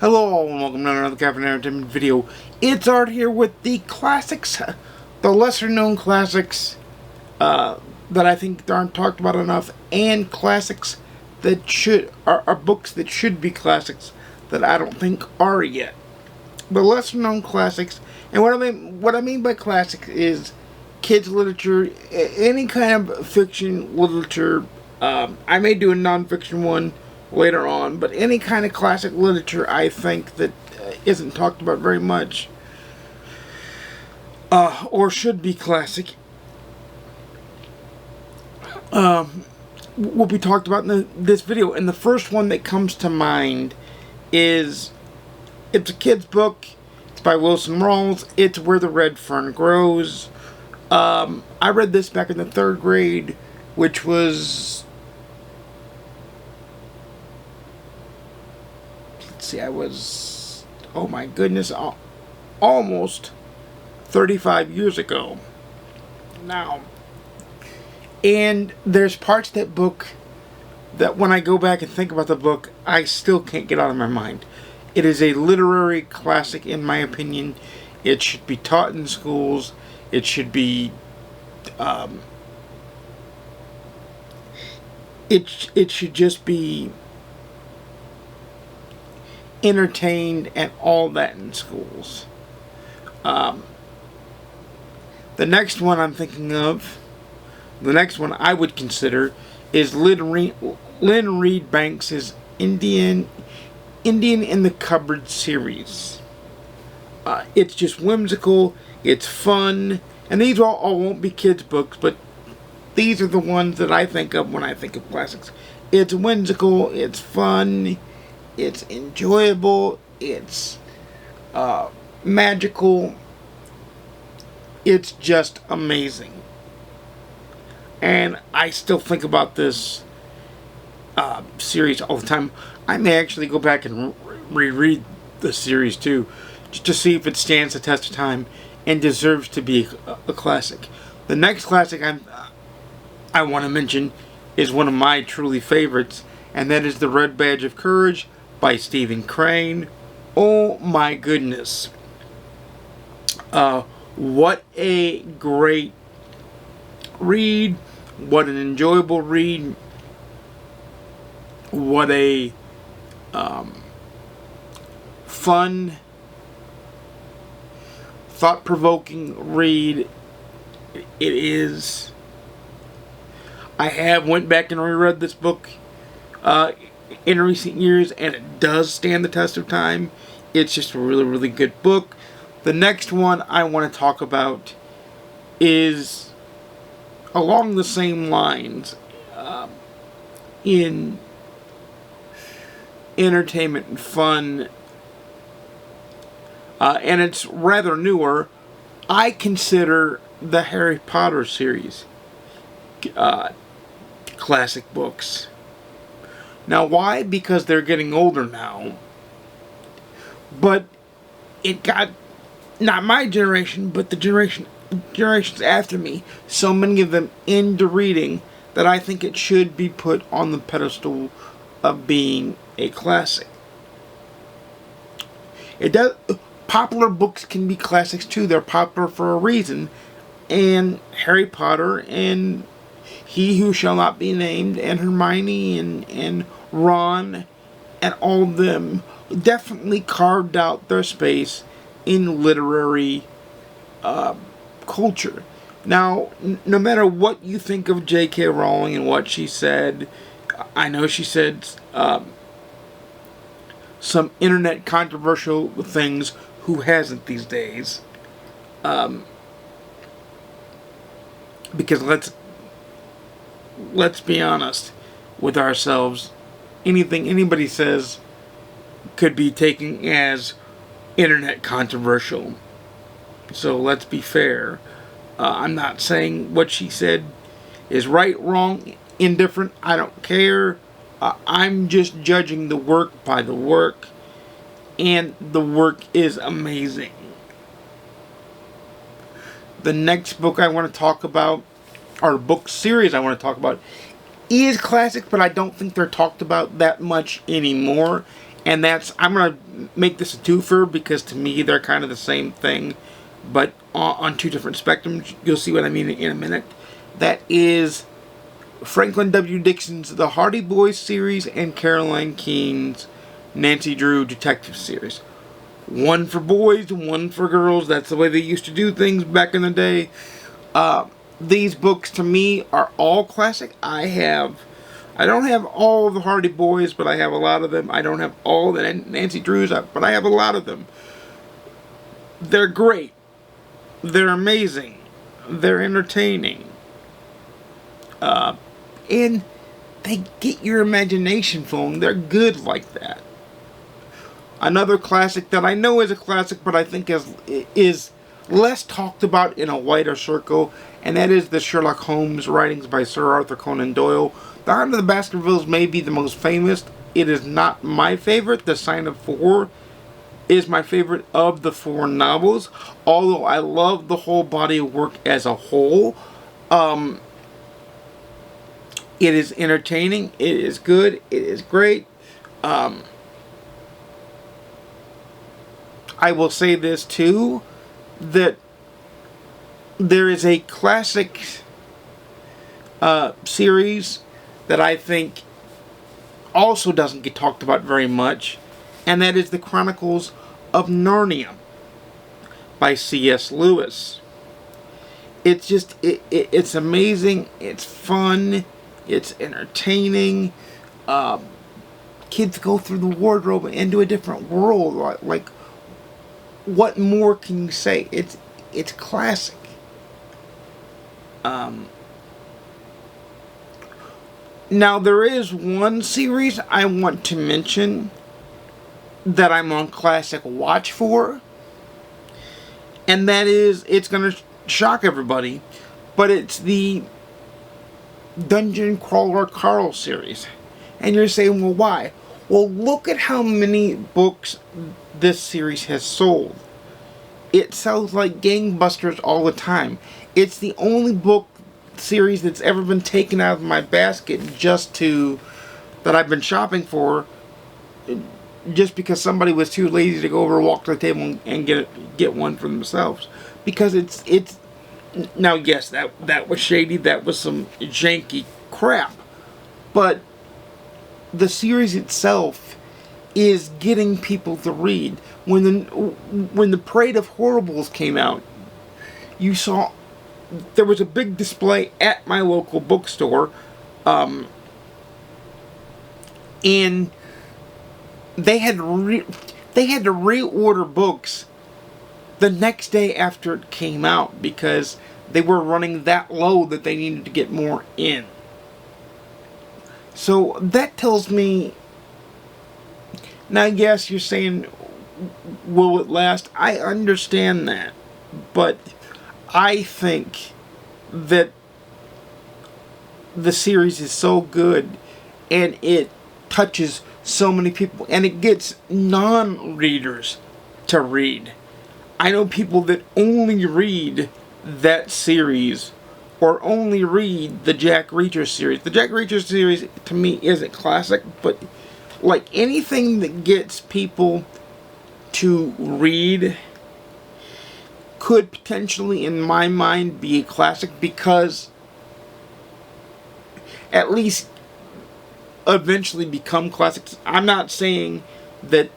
Hello all and welcome to another Captain Entertainment video. It's Art here with the classics, the lesser known classics that I think aren't talked about enough, and classics that are books that should be classics that I don't think are yet. The lesser known classics, and what I mean by classic is kids literature, any kind of fiction literature. I may do a non-fiction one later on, but any kind of classic literature I think that isn't talked about very much, or should be classic, will be talked about in this video. And the first one that comes to mind is, it's a kid's book, it's by Wilson Rawls, it's Where the Red Fern Grows. I read this back in the 3rd grade, which was, I was, oh my goodness, almost 35 years ago now. And there's parts of that book that when I go back and think about the book, I still can't get out of my mind. It is a literary classic in my opinion. It should be taught in schools. It should be, it should just be entertained and all that in schools. The next one I'm thinking of, the next one I would consider, is Lynn Reed Banks' Indian in the Cupboard series. It's just whimsical, it's fun, and these all won't be kids' books, but these are the ones that I think of when I think of classics. It's whimsical, it's fun, it's enjoyable, it's magical, it's just amazing. And I still think about this series all the time. I may actually go back and reread the series too, just to see if it stands the test of time and deserves to be a classic. The next classic I want to mention is one of my truly favorites, and that is The Red Badge of Courage by Stephen Crane. Oh my goodness. What a great read. What an enjoyable read. What a fun, thought-provoking read it is. I have went back and reread this book in recent years, and it does stand the test of time. It's just a really, really good book. The next one I want to talk about is along the same lines, in entertainment and fun, and it's rather newer. I consider the Harry Potter series classic books. Now, why? Because they're getting older now. But it got, not my generation, but the generations after me, so many of them into reading that I think it should be put on the pedestal of being a classic. It does. Popular books can be classics too. They're popular for a reason. And Harry Potter and He Who Shall Not Be Named and Hermione and Ron and all of them definitely carved out their space in literary culture. Now, no matter what you think of J.K. Rowling and what she said, I know she said some internet controversial things. Who hasn't these days? Because let's be honest with ourselves. Anything anybody says could be taken as internet controversial. So let's be fair. I'm not saying what she said is right, wrong, indifferent. I don't care. I'm just judging the work by the work. And the work is amazing. The next book I want to talk about, or book series I want to talk about, is classic, but I don't think they're talked about that much anymore. And I'm going to make this a twofer because to me they're kind of the same thing, but on two different spectrums. You'll see what I mean in a minute. That is Franklin W. Dixon's The Hardy Boys series and Caroline Keene's Nancy Drew Detective series. One for boys, one for girls. That's the way they used to do things back in the day. These books to me are all classic. I don't have all of the Hardy Boys, but I have a lot of them. I don't have all the Nancy Drews, but I have a lot of them. They're great. They're amazing. They're entertaining. And they get your imagination flowing. They're good like that. Another classic that I know is a classic, but I think is less talked about in a wider circle, and that is the Sherlock Holmes writings by Sir Arthur Conan Doyle. The Hunt of the Baskervilles may be the most famous. It is not my favorite. The Sign of Four is my favorite of the four novels, although I love the whole body of work as a whole. It is entertaining. It is good. It is great. I will say this too, that there is a classic series that I think also doesn't get talked about very much, and that is the Chronicles of Narnia by C.S. Lewis. It's just, it's amazing, it's fun, it's entertaining. Kids go through the wardrobe into a different world. Like, what more can you say? It's classic. Now there is one series I want to mention that I'm on Classic Watch for, and that is, it's going to shock everybody, but it's the Dungeon Crawler Carl series. And you're saying, well, why? Well, look at how many books this series has sold. It sells like gangbusters all the time. It's the only book series that's ever been taken out of my basket that I've been shopping for, just because somebody was too lazy to go over, walk to the table, and get one for themselves. Because it's now, yes, that was shady. That was some janky crap, but the series itself is getting people to read. When the Parade of Horribles came out, you saw there was a big display at my local bookstore, and they had to reorder books the next day after it came out because they were running that low that they needed to get more in. So that tells me, now yes, you're saying, will it last? I understand that, but I think that the series is so good and it touches so many people and it gets non-readers to read. I know people that only read that series or only read the Jack Reacher series. The Jack Reacher series to me isn't classic, but like anything that gets people to read could potentially, in my mind, be a classic, because at least eventually become classics. I'm not saying that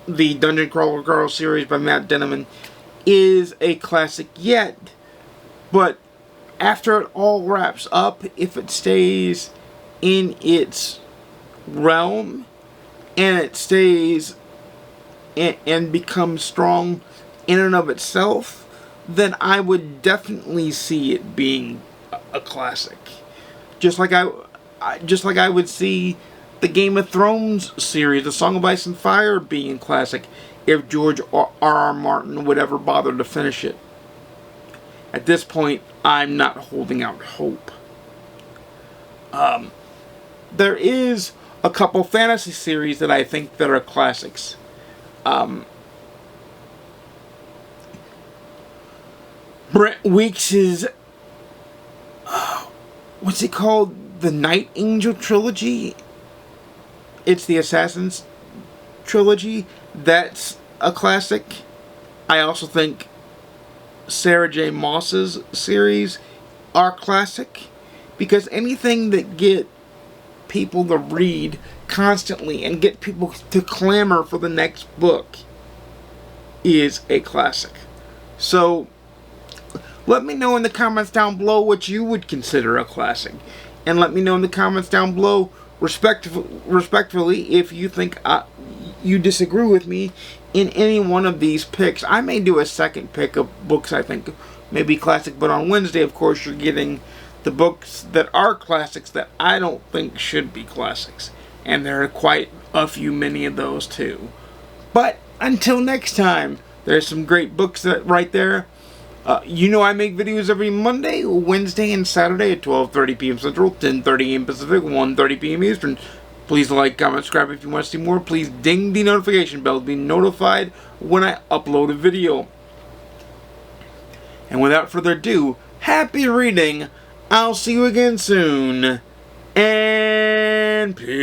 the Dungeon Crawler Girl series by Matt Denneman is a classic yet, but after it all wraps up, if it stays in its realm and it stays and becomes strong in and of itself, then I would definitely see it being a classic. Just like I would see the Game of Thrones series, The Song of Ice and Fire, being a classic if George R.R. Martin would ever bother to finish it. At this point, I'm not holding out hope. There is a couple fantasy series that I think that are classics. Brent Weeks's what's it called? The Night Angel trilogy. It's the Assassin's trilogy, that's a classic. I also think Sarah J. Maas's series are classic, because anything that get people to read constantly and get people to clamor for the next book is a classic. So let me know in the comments down below what you would consider a classic, and let me know in the comments down below respectfully if you think you disagree with me in any one of these picks. I may do a second pick of books I think may be classic, but on Wednesday, of course, you're getting the books that are classics that I don't think should be classics. And there are quite a few, many of those too. But until next time, there's some great books right there. You know I make videos every Monday, Wednesday, and Saturday at 12:30 p.m. Central, 10:30 a.m. Pacific, 1:30 p.m. Eastern. Please like, comment, subscribe if you want to see more. Please ding the notification bell to be notified when I upload a video. And without further ado, happy reading. I'll see you again soon. And peace.